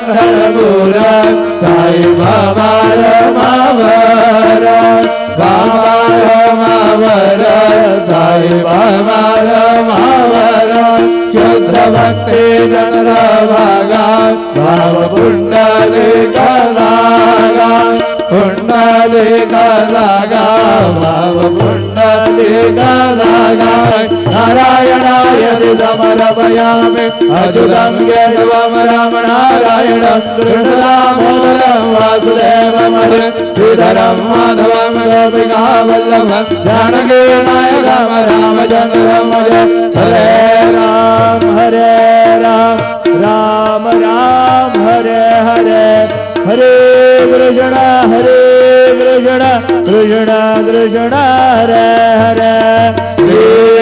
पंढरपूर साई बाबा रमावर बाबा रमावर साई बाबा रमावर शुद्ध भक्ती जनर भागात भाव पुंडलिका लागा पुंडलिका लागा भाव पुंडलिका लागा नारायणाय समर्पयामि अच्युतं केशवं राम नारायणं कृष्णदामोदरं वासुदेवं श्रीधरं माधवं गोपिकावल्लभं जानकीनायकं रामचन्द्रं हरे राम राम राम हरे हरे हरे कृष्ण कृष्ण कृष्ण कृष्ण हरे हरे